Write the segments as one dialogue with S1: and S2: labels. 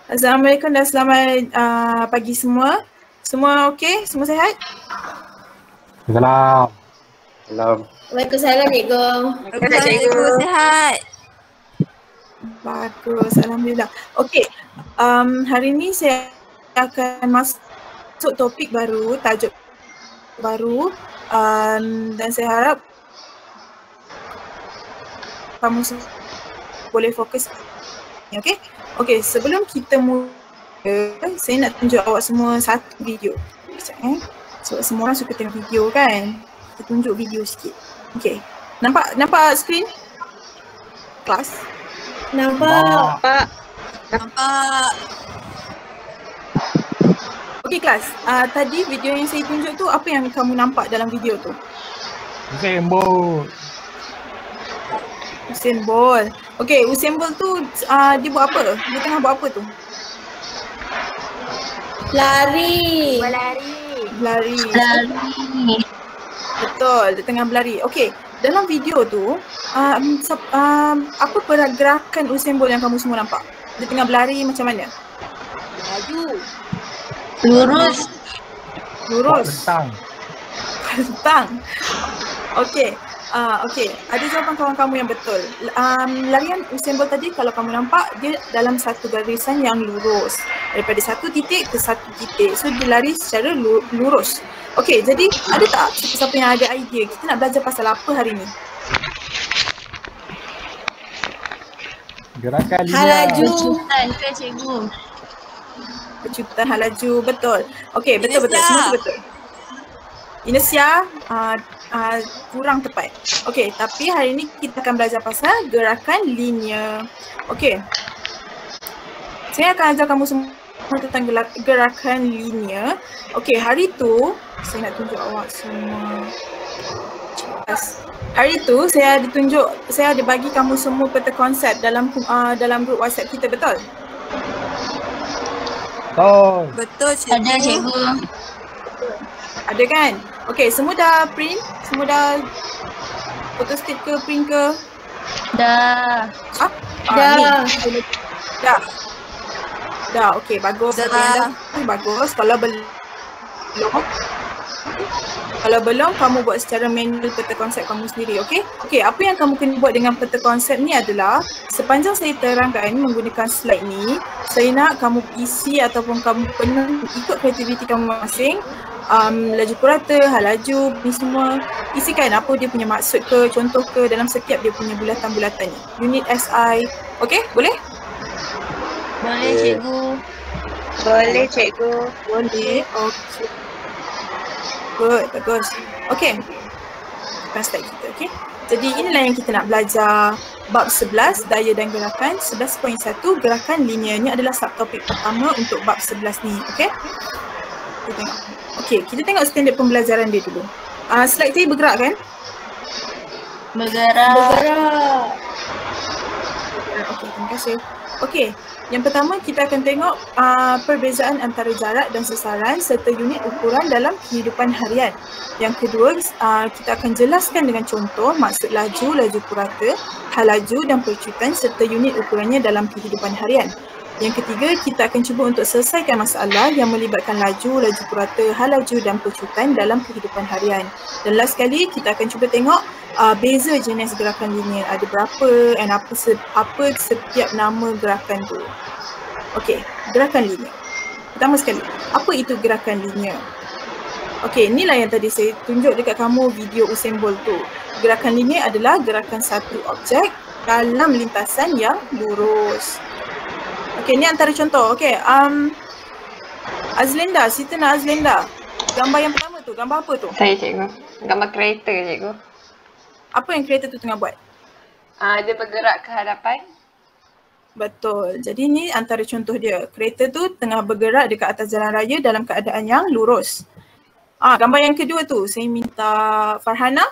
S1: Assalamualaikum dan selamat pagi semua. Semua okey? Semua sihat?
S2: Salam.
S3: Salam.
S4: Waalaikumsalam cikgu.
S5: Waalaikumsalam cikgu, sihat.
S1: Bagus, alhamdulillah. Okey, hari ni saya akan masuk topik baru, tajuk baru, dan saya harap kamu boleh fokus. Okey? Okey, sebelum kita mula, saya nak tunjuk awak semua satu video. Sekejap sebab semua orang suka tengok video kan. Kita tunjuk video sikit. Okey. Nampak skrin? Kelas?
S4: Nampak.
S5: Nampak.
S1: Okey kelas. Tadi video yang saya tunjuk tu, apa yang kamu nampak dalam video tu?
S2: Usain Bolt.
S1: Usain Bolt. Okey, Usain Bolt tu dia buat apa? Dia tengah buat apa tu?
S4: Lari.
S1: Berlari. Betul, dia tengah berlari. Okey, dalam video tu apa pergerakan Usain Bolt yang kamu semua nampak? Dia tengah berlari macam mana?
S5: Laju.
S4: Lurus.
S2: Tentang.
S1: Tentang. Okey. Okey, ada jawapan kawan kamu yang betul. Larian Usain Bolt tadi kalau kamu nampak dia dalam satu garisan yang lurus. Daripada satu titik ke satu titik. So dia lari secara lurus. Okey, jadi ada tak siapa-siapa yang ada idea kita nak belajar pasal apa hari ni?
S2: Gerakan linear.
S4: Halaju. Ke cikgu?
S1: Percutan hal laju, betul. Okey, betul. Semua tu betul. Inersia kurang tepat. Okey, tapi hari ni kita akan belajar pasal gerakan linear. Okey. Saya akan ajar kamu semua tentang gerakan linear. Okey, hari tu saya nak tunjuk awak semua. Hari tu saya ada bagi kamu semua peta konsep dalam grup WhatsApp kita, betul?
S5: Betul cikgu.
S4: Ada cikgu.
S1: Ada kan? Okey, semua dah print? Semua dah photostat ke, print ke?
S4: Dah.
S1: Dah. Dah, okey, bagus.
S5: Dah.
S1: Ada yang dah bagus. Kalau belum, kamu buat secara manual peta konsep kamu sendiri, okey? Okey, apa yang kamu kena buat dengan peta konsep ni adalah sepanjang saya terangkan menggunakan slide ni, saya nak kamu isi ataupun kamu penuh ikut kreativiti kamu masing. Laju purata, hal laju, ni semua isikan apa dia punya maksud ke, contoh ke dalam setiap dia punya bulatan-bulatan ni. Unit SI, okey? Boleh?
S4: Boleh cikgu.
S5: Boleh cikgu.
S1: Boleh, okey. Good, bagus. Okey. Kita start kita, okey? Jadi inilah yang kita nak belajar. Bab 11, daya dan gerakan. 11.1, gerakan linear. Ni adalah subtopik pertama untuk bab 11 ni, okey? Kita tengok. Okey, kita tengok standard pembelajaran dia dulu. Slide saya bergerak kan?
S4: Bergerak.
S1: Okey, terima kasih. Okey, yang pertama kita akan tengok perbezaan antara jarak dan sasaran serta unit ukuran dalam kehidupan harian. Yang kedua, kita akan jelaskan dengan contoh maksud laju, laju purata, hal laju dan percutan serta unit ukurannya dalam kehidupan harian. Yang ketiga, kita akan cuba untuk selesaikan masalah yang melibatkan laju, laju purata, hal laju dan percutan dalam kehidupan harian. Dan last sekali, kita akan cuba tengok beza jenis gerakan linear. Ada berapa dan apa setiap nama gerakan tu. Okey, gerakan linear. Pertama sekali, apa itu gerakan linear? Okey, inilah yang tadi saya tunjuk dekat kamu video Usain Bolt tu. Gerakan linear adalah gerakan satu objek dalam lintasan yang lurus. Okey, ni antara contoh. Okey, Azlinda, Sitana Azlinda. Gambar yang pertama tu, gambar apa tu?
S6: Saya cikgu. Gambar kereta cikgu.
S1: Apa yang kereta tu tengah buat?
S6: Dia bergerak ke hadapan.
S1: Betul. Jadi ni antara contoh dia. Kereta tu tengah bergerak dekat atas jalan raya dalam keadaan yang lurus. Gambar yang kedua tu, saya minta Farhana.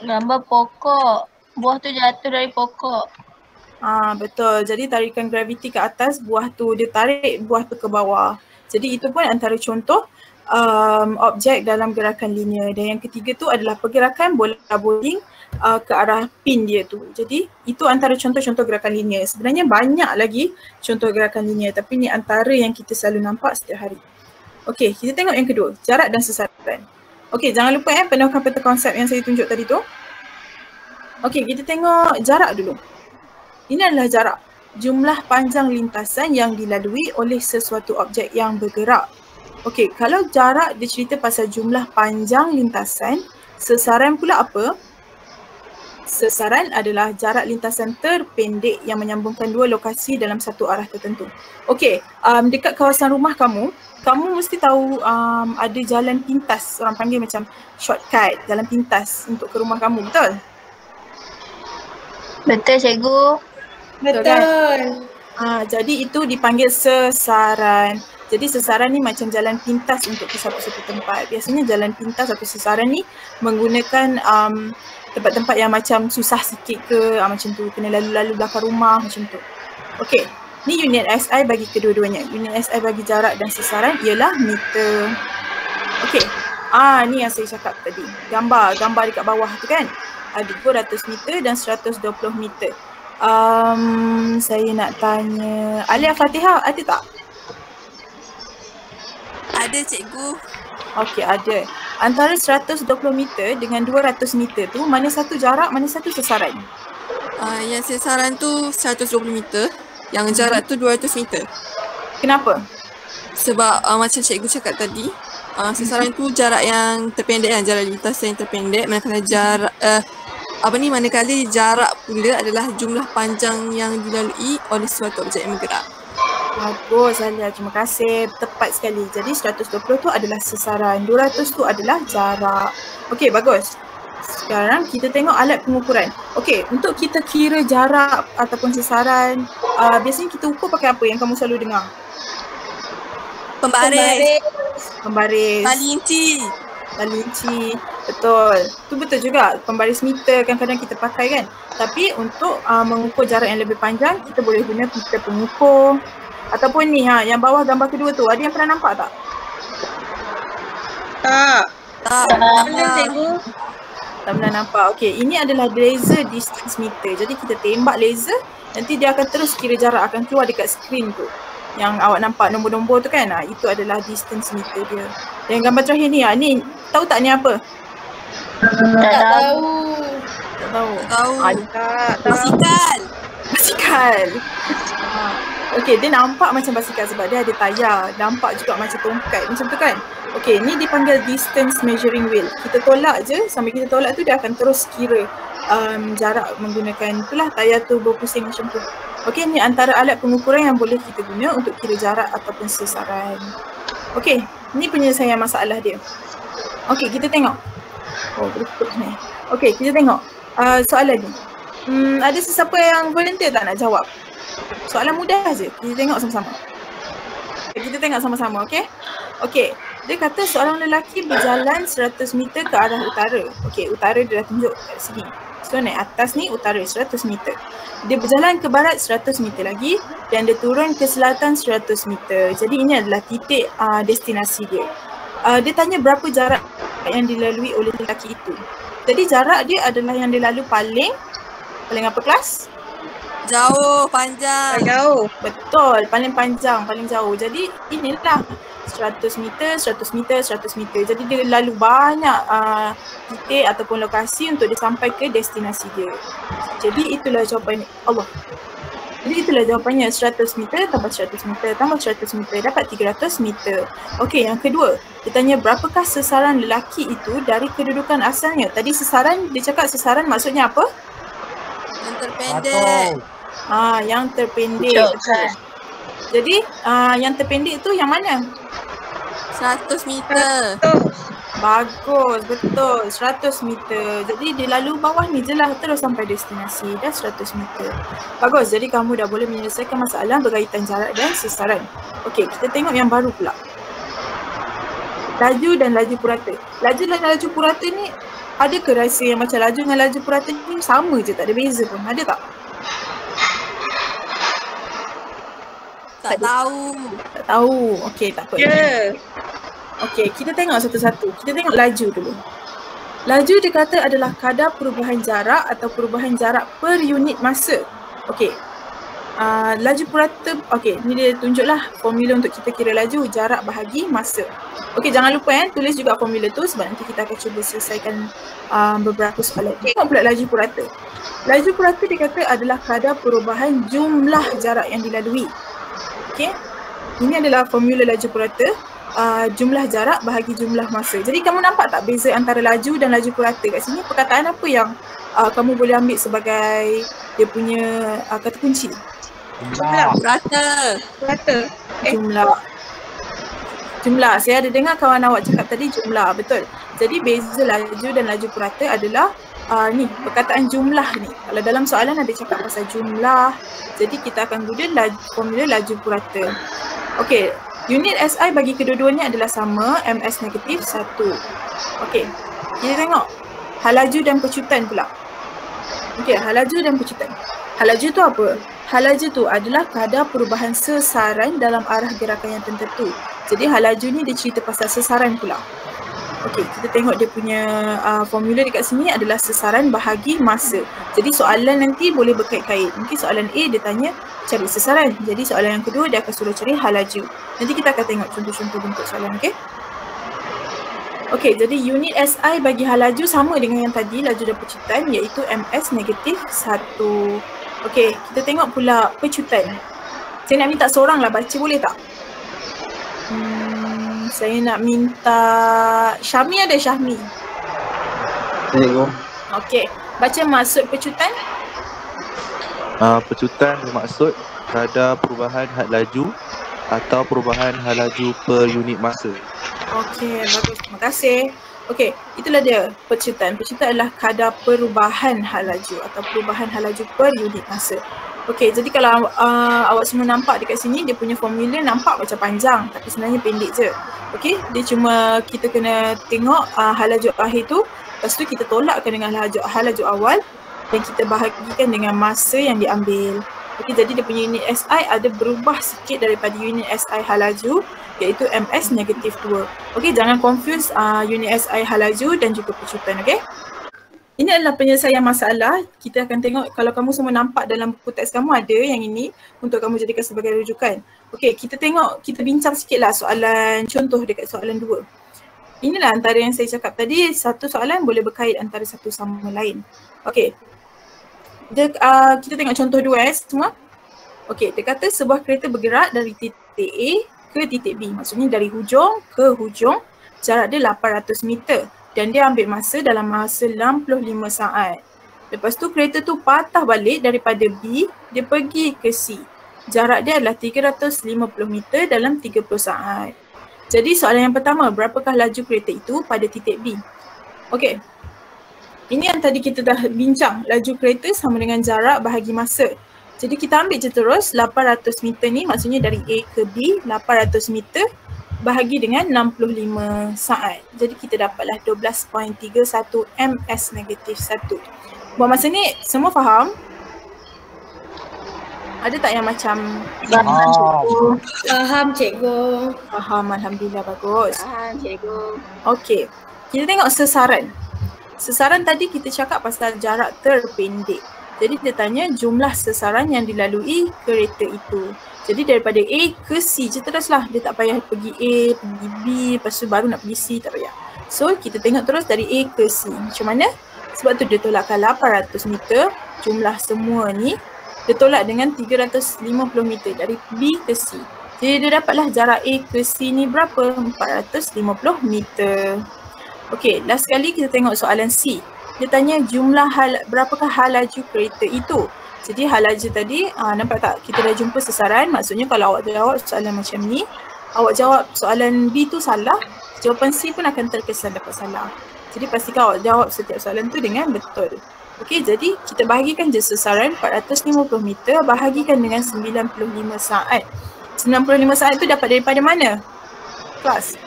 S4: Gambar pokok. Buah tu jatuh dari pokok.
S1: Betul. Jadi tarikan graviti ke atas, buah tu dia tarik buah tu ke bawah. Jadi itu pun antara contoh objek dalam gerakan linear. Dan yang ketiga tu adalah pergerakan bola bowling ke arah pin dia tu. Jadi itu antara contoh-contoh gerakan linear. Sebenarnya banyak lagi contoh gerakan linear tapi ni antara yang kita selalu nampak setiap hari. Okey, kita tengok yang kedua, jarak dan sesaran. Okey, jangan lupa penuhkan peta konsep yang saya tunjuk tadi tu. Okey, kita tengok jarak dulu. Ini adalah jarak. Jumlah panjang lintasan yang dilalui oleh sesuatu objek yang bergerak. Okey, kalau jarak dia cerita pasal jumlah panjang lintasan, sesaran pula apa? Sesaran adalah jarak lintasan terpendek yang menyambungkan dua lokasi dalam satu arah tertentu. Okey, dekat kawasan rumah kamu mesti tahu ada jalan pintas, orang panggil macam shortcut, jalan pintas untuk ke rumah kamu, betul?
S4: Betul cikgu.
S1: Betul. Jadi itu dipanggil sesaran. Jadi sesaran ni macam jalan pintas untuk ke satu-satu tempat. Biasanya jalan pintas atau sesaran ni menggunakan tempat-tempat yang macam susah sikit ke, macam tu, kena lalu-lalu belakang rumah macam tu. Okey, ni unit SI bagi kedua-duanya. Unit SI bagi jarak dan sesaran ialah meter. Okey, ni yang saya cakap tadi. Gambar dekat bawah tu kan. Ada 200 meter dan 120 meter. Saya nak tanya, Alia Fatihah ada tak?
S5: Ada cikgu.
S1: Okey, ada. Antara 120 meter dengan 200 meter tu, mana satu jarak, mana satu sesaran?
S5: Yang sesaran tu 120 meter, yang jarak tu 200 meter.
S1: Kenapa?
S5: Sebab macam cikgu cakap tadi, sesaran tu jarak yang terpendek, jarak lintasan yang terpendek, manakala manakala jarak pula adalah jumlah panjang yang dilalui oleh suatu objek yang bergerak.
S1: Bagus Alia, terima kasih. Tepat sekali. Jadi 120 tu adalah sesaran, 200 tu adalah jarak. Okey, bagus. Sekarang kita tengok alat pengukuran. Okey, untuk kita kira jarak ataupun sesaran, biasanya kita ukur pakai apa yang kamu selalu dengar? Pembaris. Tali inci. Betul. Tu betul juga. Pembaris meter kadang-kadang kita pakai kan. Tapi untuk mengukur jarak yang lebih panjang, kita boleh guna meter pengukur. Ataupun ni yang bawah gambar kedua tu, ada yang pernah nampak tak?
S5: Tak
S1: pernah cikgu. Tak pernah nampak. Okey, ini adalah laser distance meter. Jadi kita tembak laser, nanti dia akan terus kira jarak, akan keluar dekat skrin tu. Yang awak nampak nombor-nombor tu kan, itu adalah distance meter dia. Dan gambar terakhir ni, ni tahu tak ni apa?
S4: Tak tahu.
S1: Basikal. Okey, dia nampak macam basikal sebab dia ada tayar. Nampak juga macam tongkat macam tu kan. Okey, ni dipanggil distance measuring wheel. Kita tolak je, sambil kita tolak tu dia akan terus kira jarak menggunakan itulah tayar tu berpusing macam tu. Okey, ni antara alat pengukuran yang boleh kita guna untuk kira jarak ataupun sesaran. Okey, ni penyelesaian masalah dia. Okey, kita tengok. Berikut ni. Okey, kita tengok soalan ni. Ada sesiapa yang volunteer tak nak jawab? Soalan mudah je. Kita tengok sama-sama. Okey? Okey. Dia kata seorang lelaki berjalan 100 meter ke arah utara. Okey, utara dia dah tunjuk kat sini. So naik atas ni utara 100 meter. Dia berjalan ke barat 100 meter lagi dan dia turun ke selatan 100 meter. Jadi ini adalah titik destinasi dia. Dia tanya berapa jarak yang dilalui oleh lelaki itu. Jadi jarak dia adalah yang dilalui paling apa kelas?
S5: Jauh, panjang.
S1: Jauh. Betul, paling panjang, paling jauh. Jadi inilah 100 meter, 100 meter, 100 meter. Jadi dia lalu banyak titik ataupun lokasi untuk dia sampai ke destinasi dia. Jadi itulah jawapannya. Jadi itulah jawapannya, 100 meter tambah 100 meter tambah 100 meter dapat 300 meter. Okey, yang kedua, dia tanya berapakah sesaran lelaki itu dari kedudukan asalnya. Tadi sesaran, dia cakap sesaran maksudnya apa?
S5: Yang terpendek.
S1: Yang terpendek. Jadi yang terpendek tu yang mana?
S5: 100 meter.
S1: Bagus, betul. 100 meter. Jadi dia lalu bawah ni je lah terus sampai destinasi. Dah 100 meter. Bagus, jadi kamu dah boleh menyelesaikan masalah berkaitan jarak dan sesaran. Okey, kita tengok yang baru pula. Laju dan laju purata. Laju dan laju purata ni ada ke rasa yang macam laju dengan laju purata ni sama je, tak ada beza pun? Ada tak?
S5: Tak tahu.
S1: Tak tahu. Okey, tak apa.
S5: Ya.
S1: Okey, kita tengok satu-satu. Kita tengok laju dulu. Laju dikata adalah kadar perubahan jarak atau perubahan jarak per unit masa. Okey. Laju purata, okey, ni dia tunjuklah formula untuk kita kira laju, jarak bahagi masa. Okey, jangan lupa tulis juga formula tu sebab nanti kita akan cuba selesaikan beberapa soalan. Tengok pula laju purata. Laju purata dikata adalah kadar perubahan jumlah jarak yang dilalui. Okey. Ini adalah formula laju purata. Jumlah jarak bahagi jumlah masa. Jadi kamu nampak tak beza antara laju dan laju purata kat sini? Perkataan apa yang kamu boleh ambil sebagai dia punya kata kunci?
S2: Jumlah.
S5: Purata.
S1: Jumlah. Saya ada dengar kawan awak cakap tadi jumlah. Betul. Jadi beza laju dan laju purata adalah ni perkataan jumlah ni. Kalau dalam soalan ada cakap pasal jumlah, jadi kita akan guna formula laju purata. Okey. Unit SI bagi kedua-duanya adalah sama, MS negatif 1. Okey, kita tengok hal laju dan pecutan pula. Okey, hal laju dan pecutan. Hal laju tu apa? Hal laju tu adalah kadar perubahan sesaran dalam arah gerakan yang tertentu. Jadi hal laju ni dia cerita pasal sesaran pula. Okey, kita tengok dia punya formula dekat sini adalah sesaran bahagi masa. Jadi soalan nanti boleh berkait-kait. Mungkin soalan A dia tanya cari sesaran. Jadi soalan yang kedua dia akan suruh cari hal laju. Nanti kita akan tengok contoh-contoh bentuk soalan, okey? Okey, jadi unit SI bagi hal laju sama dengan yang tadi, laju dan pecutan, iaitu MS negatif 1. Okey, kita tengok pula pecutan. Saya nak minta seorang lah baca, boleh tak? Saya nak minta Syahmi, ada Syahmi?
S3: Cikgu.
S1: Okey, baca maksud pecutan.
S3: Pecutan bermaksud kadar perubahan had laju atau perubahan had laju per unit masa.
S1: Okey, bagus. Terima kasih. Okey, itulah dia pecutan. Pecutan adalah kadar perubahan had laju atau perubahan had laju per unit masa. Okey, jadi kalau awak semua nampak dekat sini, dia punya formula nampak macam panjang tapi sebenarnya pendek je. Okey, dia cuma kita kena tengok hal laju akhir tu, lepas tu kita tolakkan dengan hal laju awal dan kita bahagikan dengan masa yang diambil. Okey, jadi dia punya unit SI ada berubah sikit daripada unit SI hal laju, iaitu MS negatif 2. Okey, jangan confuse unit SI hal laju dan juga pecutan, okey? Ini adalah penyelesaian masalah. Kita akan tengok kalau kamu semua nampak dalam buku teks kamu ada yang ini untuk kamu jadikan sebagai rujukan. Okey, kita tengok, kita bincang sikitlah soalan contoh dekat soalan 2. Inilah antara yang saya cakap tadi, satu soalan boleh berkait antara satu sama lain. Okey. Kita tengok contoh 2 semua. Okey, dia kata sebuah kereta bergerak dari titik A ke titik B. Maksudnya dari hujung ke hujung, jarak dia 800 meter. Dan dia ambil masa dalam masa 65 saat. Lepas tu kereta tu patah balik daripada B, dia pergi ke C. Jarak dia adalah 350 meter dalam 30 saat. Jadi soalan yang pertama, berapakah laju kereta itu pada titik B? Okey. Ini yang tadi kita dah bincang, laju kereta sama dengan jarak bahagi masa. Jadi kita ambil je terus 800 meter ni, maksudnya dari A ke B, 800 meter bahagi dengan 65 saat. Jadi kita dapatlah 12.31 MS negatif 1. Buat masa ni semua faham? Ada tak yang macam
S7: Faham cikgu.
S1: Faham, alhamdulillah, bagus.
S6: Faham cikgu.
S1: Okey, kita tengok sesaran. Sesaran tadi kita cakap pasal jarak terpendek. Jadi dia tanya jumlah sesaran yang dilalui kereta itu. Jadi daripada A ke C je teruslah. Dia tak payah pergi A, pergi B, lepas tu baru nak pergi C, tak payah. So kita tengok terus dari A ke C. Macam mana? Sebab tu dia tolakkan 800 meter, jumlah semua ni. Dia tolak dengan 350 meter dari B ke C. Jadi dia dapatlah jarak A ke C ni berapa? 450 meter. Okey, last sekali kita tengok soalan C. Dia tanya berapakah hal laju kereta itu. Jadi hal laju tadi, nampak tak kita dah jumpa sesaran. Maksudnya kalau awak jawab soalan macam ni, awak jawab soalan B tu salah, jawapan C pun akan terkesan dapat salah. Jadi pastikan awak jawab setiap soalan tu dengan betul. Okey, jadi kita bahagikan je sesaran 450 meter bahagikan dengan 95 saat. 95 saat tu dapat daripada mana? Kelas?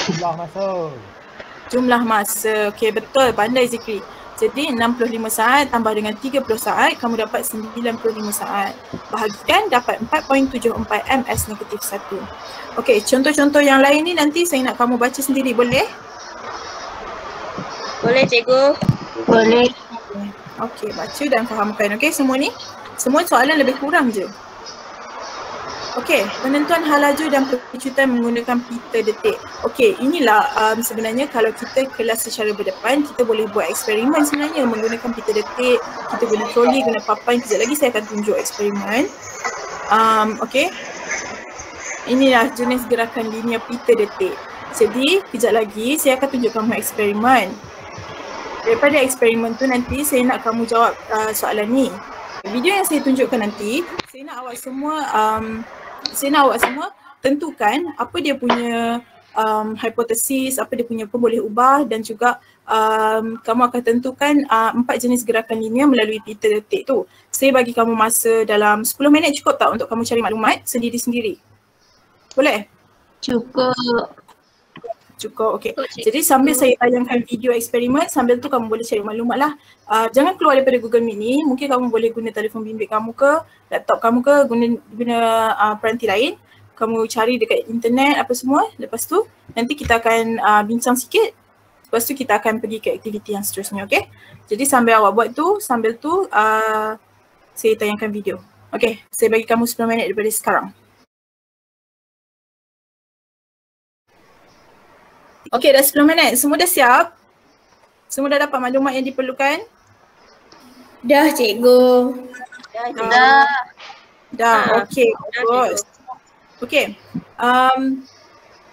S2: Jumlah masa.
S1: Jumlah masa. Okey, betul. Pandai Zikri. Jadi 65 saat tambah dengan 30 saat, kamu dapat 95 saat. Bahagikan dapat 4.74 ms-1. Okey, contoh-contoh yang lain ni nanti saya nak kamu baca sendiri, boleh?
S7: Boleh cikgu.
S4: Boleh.
S1: Okey, baca dan fahamkan. Okey, semua ni? Semua soalan lebih kurang je. Okey, penentuan hal laju dan pecutan menggunakan pita detik. Okey, inilah sebenarnya kalau kita kelas secara berdepan, kita boleh buat eksperimen sebenarnya menggunakan pita detik. Kita boleh troli guna papan. Kejap lagi saya akan tunjuk eksperimen. Okey. Inilah jenis gerakan linear pita detik. Jadi, kejap lagi saya akan tunjuk kamu eksperimen. Daripada eksperimen tu nanti saya nak kamu jawab soalan ni. Video yang saya tunjukkan nanti, saya nak awak semua tentukan apa dia punya hipotesis, apa dia punya pemboleh ubah dan juga kamu akan tentukan 4 jenis gerakan linear melalui pita detik tu. Saya bagi kamu masa dalam 10 minit cukup tak untuk kamu cari maklumat sendiri-sendiri? Boleh? Cukup, okey. Jadi sambil saya tayangkan video eksperimen, sambil tu kamu boleh cari maklumat lah. Jangan keluar daripada Google Meet ni, mungkin kamu boleh guna telefon bimbit kamu ke, laptop kamu ke, guna peranti lain. Kamu cari dekat internet apa semua, lepas tu nanti kita akan bincang sikit. Lepas tu kita akan pergi ke aktiviti yang seterusnya, okey? Jadi sambil awak buat tu, sambil tu saya tayangkan video. Okey, saya bagi kamu 10 minit daripada sekarang. Okey, dah 10 minit. Semua dah siap? Semua dah dapat maklumat yang diperlukan?
S7: Dah cikgu.
S1: Dah. Okey, bagus. Okey.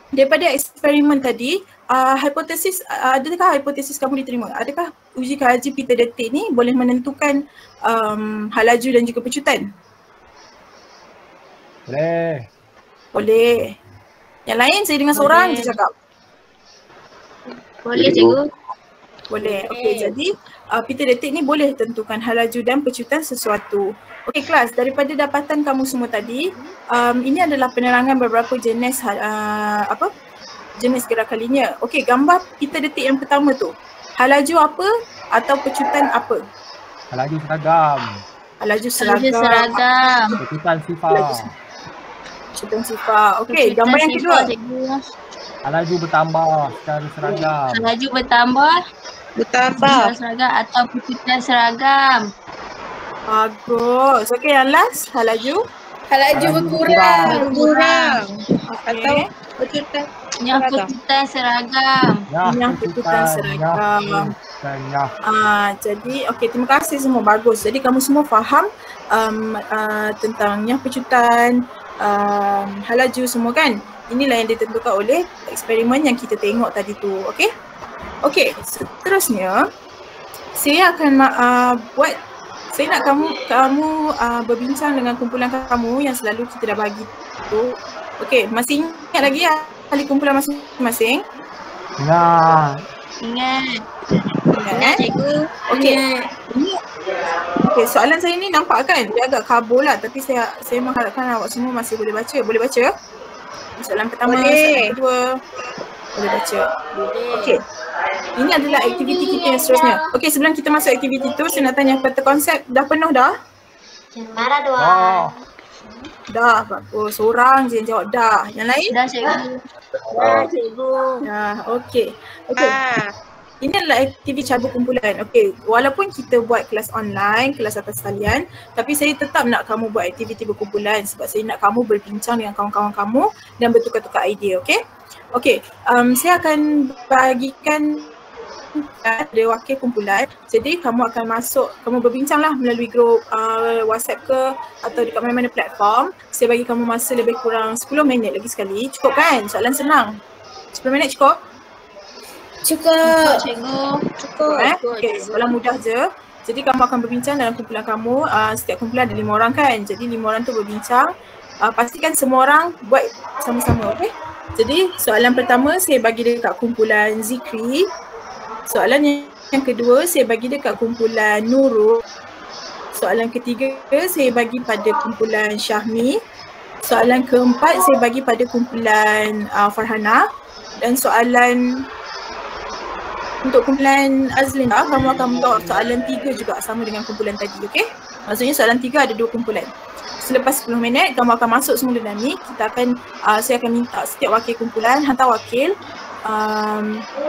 S1: Daripada eksperimen tadi, adakah hipotesis kamu diterima? Adakah uji kaji pita detik ni boleh menentukan hal laju dan juga pecutan?
S2: Boleh.
S1: Boleh. Yang lain saya dengar seorang je cakap.
S4: Boleh cikgu.
S1: Boleh. Okey, jadi pita detik ni boleh tentukan hal laju dan pecutan sesuatu. Okey kelas, daripada dapatan kamu semua tadi, ini adalah penerangan beberapa jenis jenis gerakan linear. Okey, gambar pita detik yang pertama tu. Hal laju apa atau pecutan apa?
S2: Hal laju seragam.
S1: Hal laju seragam.
S2: Pecutan sifar.
S1: Pecutan sifar. Okey, gambar yang kedua.
S2: Hal laju bertambah secara seragam.
S4: Hal laju bertambah seragam atau pecutan seragam.
S1: Bagus. Okey, yang last, hal laju.
S7: Hal laju berkurang. Atau
S1: Okey.
S7: pecutan
S4: Yang pecutan seragam.
S1: Yang pecutan seragam. Jadi okey, terima kasih semua, bagus. Jadi kamu semua faham tentang yang pecutan, hal laju semua kan? Inilah yang ditentukan oleh eksperimen yang kita tengok tadi tu, okey? Okey, seterusnya saya akan saya nak kamu berbincang dengan kumpulan kamu yang selalu kita dah bagi tu. Okey, masih ingat lagi ahli kumpulan masing-masing?
S4: Ingat
S7: cikgu.
S1: Okey. Okey, soalan saya ni nampak kan? Dia agak kabur lah, tapi saya mengharapkan awak semua masih boleh baca. Boleh baca? Soalan pertama, soalan kedua. Boleh baca. Okey. Ini adalah aktiviti kita yang seterusnya. Okey, sebelum kita masuk aktiviti tu, saya nak tanya peta konsep dah penuh dah?
S7: Marah doang.
S1: Dah, bagus. Seorang je yang jawab dah. Yang lain?
S4: dah cikgu.
S7: Cikgu.
S1: Dah, okey. Okey. Ini adalah aktiviti cabut kumpulan. Okey, walaupun kita buat kelas online, kelas atas talian, tapi saya tetap nak kamu buat aktiviti berkumpulan sebab saya nak kamu berbincang dengan kawan-kawan kamu dan bertukar-tukar idea, okey? Okey, saya akan bagikan ada wakil kumpulan. Jadi kamu akan kamu berbincanglah melalui grup WhatsApp ke atau dekat mana-mana platform. Saya bagi kamu masa lebih kurang 10 minit lagi sekali. Cukup kan? Soalan senang. 10 minit cukup?
S7: Cukup.
S4: Cikgu.
S7: Cukup.
S1: Okey, soalan mudah je. Jadi kamu akan berbincang dalam kumpulan kamu. Setiap kumpulan ada 5 orang kan? Jadi 5 orang tu berbincang. Pastikan semua orang buat sama-sama, okey? Jadi soalan pertama saya bagi dekat kumpulan Zikri. Soalan yang kedua saya bagi dekat kumpulan Nurul. Soalan ketiga saya bagi pada kumpulan Syahmi. Soalan keempat saya bagi pada kumpulan Farhana. Dan soalan untuk kumpulan Azlinda, kamu akan menjawab soalan 3 juga sama dengan kumpulan tadi, okey? Maksudnya soalan 3 ada 2 kumpulan. Selepas 10 minit, kamu akan masuk semula dalam ni. Saya akan minta setiap wakil kumpulan hantar wakil.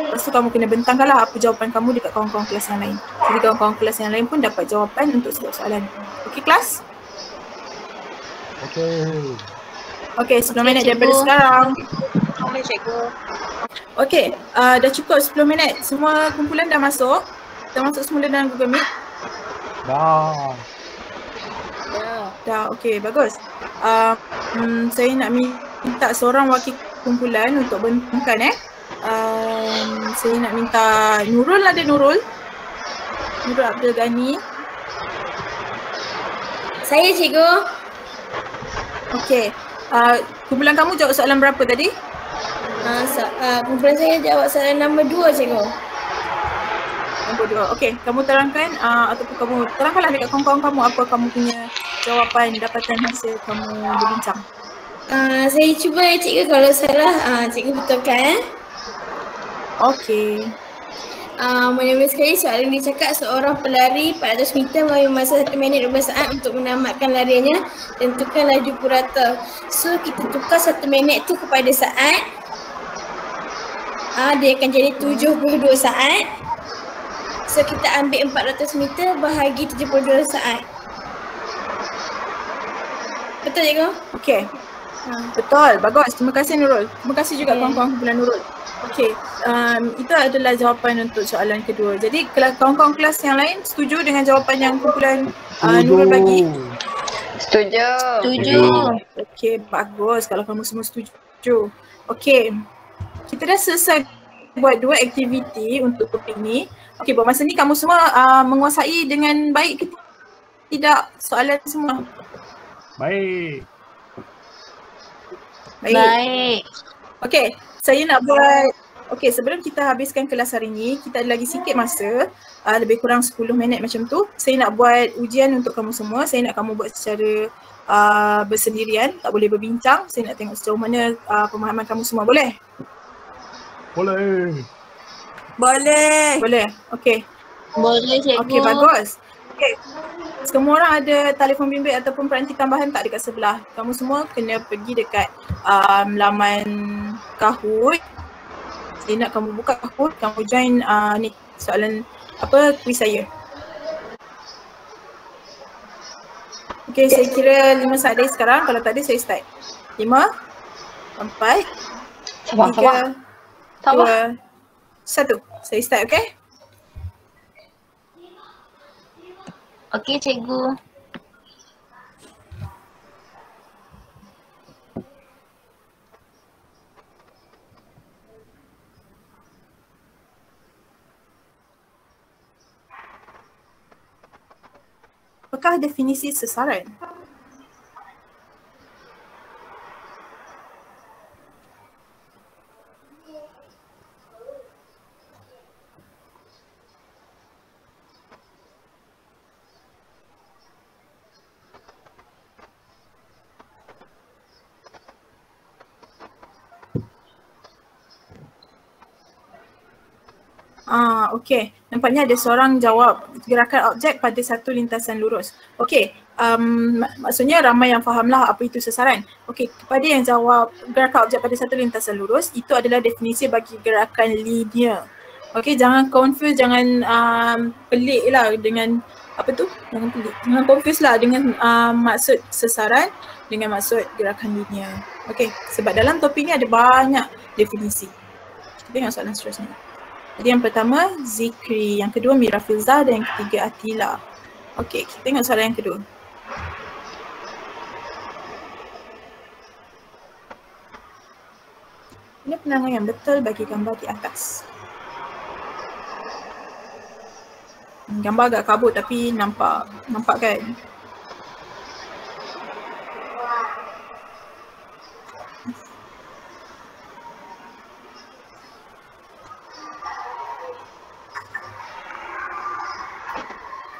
S1: Lepas tu kamu kena bentangkanlah apa jawapan kamu dekat kawan-kawan kelas yang lain. Jadi kawan-kawan kelas yang lain pun dapat jawapan untuk setiap soalan. Okey kelas?
S2: Okey.
S1: Okey, 10 minit daripada sekarang.
S7: Okey, cikgu.
S1: Okey, dah cukup 10 minit. Semua kumpulan dah masuk? Dah masuk semula dalam Google Meet?
S2: Dah.
S1: Dah, okey, bagus. Saya nak minta seorang wakil kumpulan untuk bentangkan saya nak minta Nurul, ada Nurul? Nurul Abdul Ghani.
S7: Saya, cikgu.
S1: Okey. Kumpulan kamu jawab soalan berapa tadi?
S7: Kumpulan saya jawab soalan nombor 2, cikgu.
S1: Nombor 2. Okey, kamu terangkan ataupun kamu terangkanlah dekat kawan-kawan kamu apa kamu punya jawapan dapatan hasil kamu berbincang.
S7: Saya cuba cikgu, kalau salah cikgu betulkan.
S1: Okey.
S7: Mula-mula sekali soalan dia cakap seorang pelari 400 meter mengambil masa 1 minit 12 saat untuk menamatkan lariannya. Tentukan laju purata. So kita tukar 1 minit tu kepada saat. Dia akan jadi 72 saat. So kita ambil 400 meter bahagi 72 saat. Betul cikgu?
S1: Okey. Betul, bagus. Terima kasih Nurul. Terima kasih juga kawan-kawan kumpulan Nurul. Okey, itu adalah jawapan untuk soalan kedua. Jadi kawan-kawan kelas yang lain setuju dengan jawapan yang kumpulan Nurul bagi?
S6: Setuju.
S4: Setuju.
S1: Okey, bagus kalau kamu semua setuju. Okey, kita dah selesai buat 2 aktiviti untuk topik ni. Okey, buat masa ni kamu semua menguasai dengan baik ke tidak soalan semua?
S2: Baik.
S4: Baik.
S1: Okey, saya nak buat, sebelum kita habiskan kelas hari ni, kita ada lagi sikit masa, lebih kurang 10 minit macam tu. Saya nak buat ujian untuk kamu semua. Saya nak kamu buat secara bersendirian, tak boleh berbincang. Saya nak tengok sejauh mana pemahaman kamu semua, boleh?
S2: Boleh.
S5: Boleh.
S1: Boleh, okey.
S4: Boleh cikgu.
S1: Okey, bagus. Okey. Semua orang ada telefon bimbit ataupun peranti tambahan tak dekat sebelah? Kamu semua kena pergi dekat laman Kahoot. Saya nak kamu buka Kahoot, kamu join ni soalan kuis saya. Okey, saya kira 5 saat dari sekarang. Kalau tak ada saya start. 5, 4, 3, 2, 1. Saya start, okey?
S4: Okey cikgu.
S1: Apakah definisi sesaran? Okey. Nampaknya ada seorang jawab gerakan objek pada satu lintasan lurus. Okey. Maksudnya ramai yang fahamlah apa itu sesaran. Okey, kepada yang jawab gerakan objek pada satu lintasan lurus, itu adalah definisi bagi gerakan linear. Okey, jangan confuse, jangan pelik lah dengan apa tu? Jangan pelik. Jangan confuse lah dengan maksud sesaran dengan maksud gerakan linear. Okey, sebab dalam topik ni ada banyak definisi. Kita tengok soalan seterusnya. Jadi yang pertama Zikri, yang kedua Mira Filzah dan yang ketiga Atila. Okey, kita tengok soalan yang kedua. Ini penerangan yang betul bagi gambar di atas. Gambar agak kabut tapi nampak kan?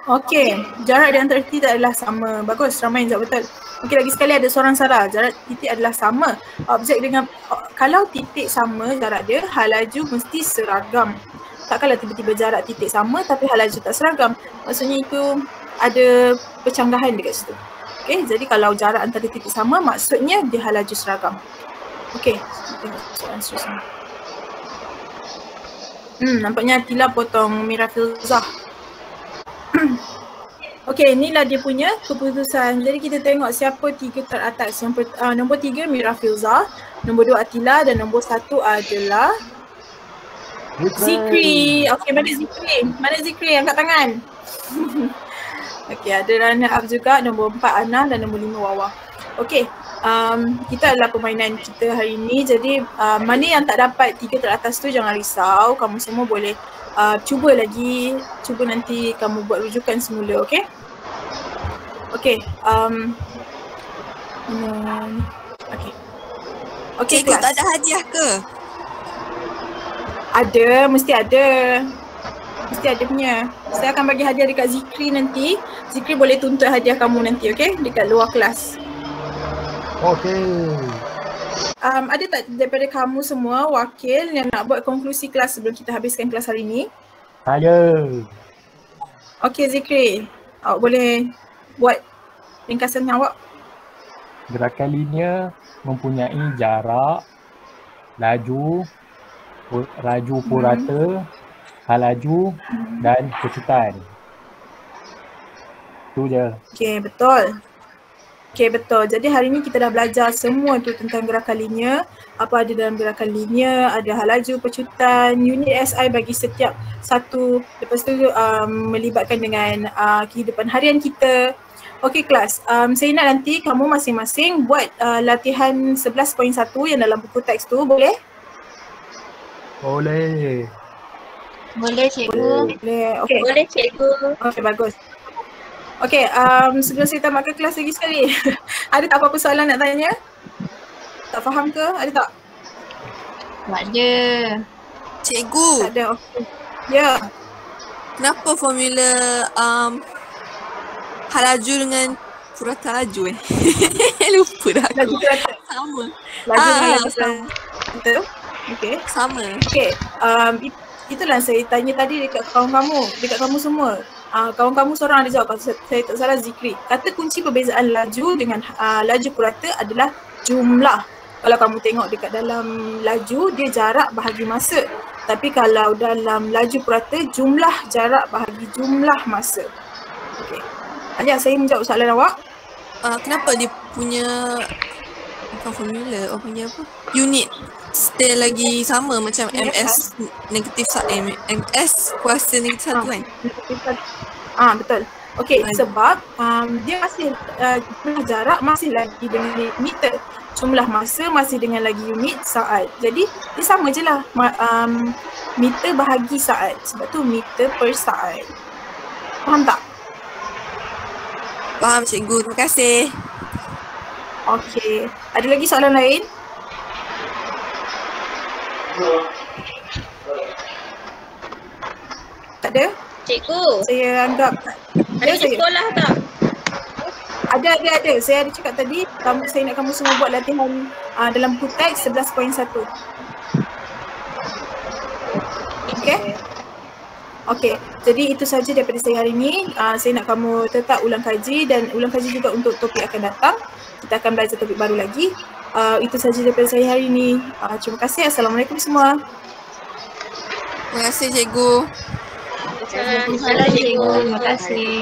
S1: Okey, jarak di antara titik adalah sama. Bagus, ramai yang jawab betul. Okey, lagi sekali ada seorang salah. Jarak titik adalah sama. Objek dengan, kalau titik sama jarak dia, hal laju mesti seragam. takkanlah tiba-tiba jarak titik sama tapi hal laju tak seragam. Maksudnya itu ada pencanggahan dekat situ. Okey, jadi kalau jarak antara titik sama maksudnya dia hal laju seragam. Okey, tengok soalan seterusnya. Nampaknya Atila potong Mira Filzah. Okey, inilah dia punya keputusan. Jadi kita tengok siapa 3 teratas. Nombor 3 Mira Filzah, nombor 2 Atila dan nombor 1 adalah Zikri. Okey, mana Zikri? Mana Zikri? Angkat tangan. Okey, ada runner up juga, nombor 4 Ana dan nombor 5 Wawa. Okey, kita adalah permainan kita hari ini. Jadi mana yang tak dapat 3 teratas tu jangan risau. Kamu semua boleh cuba lagi. Cuba nanti kamu buat rujukan semula, okey? Okey, okey. Okey,
S5: Cikgu tak ada hadiah ke?
S1: Ada, mesti ada. Mesti ada punya. Saya akan bagi hadiah dekat Zikri nanti. Zikri boleh tuntut hadiah kamu nanti, okey? Dekat luar kelas.
S2: Okey.
S1: Ada tak daripada kamu semua wakil yang nak buat konklusi kelas sebelum kita habiskan kelas hari ini?
S2: Saya.
S1: Okey Zikri, awak boleh buat ringkasan awak.
S2: Gerakan linear mempunyai jarak, laju purata, hal laju dan kecutan. Tu je.
S1: Okey, betul. Okey, betul. Jadi hari ni kita dah belajar semua tu tentang gerakan linear. Apa ada dalam gerakan linear, ada hal laju, pecutan, unit SI bagi setiap satu. Lepas tu melibatkan dengan kehidupan harian kita. Okey kelas, saya nak nanti kamu masing-masing buat latihan 11.1 yang dalam buku teks tu, boleh?
S2: Boleh.
S4: Boleh cikgu.
S1: Boleh. Okey.
S4: Boleh cikgu.
S1: Okey, bagus. Okey, sebelum saya tamatkan kelas lagi sekali, ada tak apa-apa soalan nak tanya? Tak faham ke? Ada tak?
S4: Tak ada.
S5: Cikgu,
S1: Tak ada, okey. Ya.
S5: kenapa formula hal laju dengan purata laju Lupa dah
S1: Laju
S5: aku.
S1: kereta.
S5: Sama.
S1: Laju dengan laju
S5: sama.
S1: kereta. Okey.
S5: Sama.
S1: Okey, itulah saya tanya tadi dekat kawan kamu, dekat kamu semua. Kawan kamu seorang ada jawab, kalau saya tak salah Zikri. Kata kunci perbezaan laju dengan laju purata adalah jumlah. Kalau kamu tengok dekat dalam laju, dia jarak bahagi masa. Tapi kalau dalam laju purata, jumlah jarak bahagi jumlah masa. Okey. Ayah, saya menjawab soalan awak.
S5: Kenapa dia punya bukan formula, orang punya apa? Unit still lagi sama macam MS negatif MS kuasa negatif 1 kan?
S1: Betul. Okey, sebab dia masih jumlah jarak masih lagi dengan meter. Jumlah masa masih dengan lagi unit saat. Jadi dia sama je lah. Meter bahagi saat. Sebab tu meter per saat. Faham tak?
S5: Faham cikgu, terima kasih.
S1: Okey. Ada lagi soalan lain? Tak ada?
S7: Cikgu,
S1: Saya anggap
S7: ada di sekolah tak?
S1: Ada. Saya ada cakap tadi, saya nak kamu semua buat latihan dalam buku teks 11.1. Okey? Okey, jadi itu saja daripada saya hari ini. Saya nak kamu tetap ulang kaji dan ulang kaji juga untuk topik akan datang. Kita akan belajar topik baru lagi. Itu saja daripada saya hari ini. Terima kasih. Assalamualaikum semua.
S5: Terima kasih cikgu.
S4: Assalamualaikum cikgu. Terima kasih.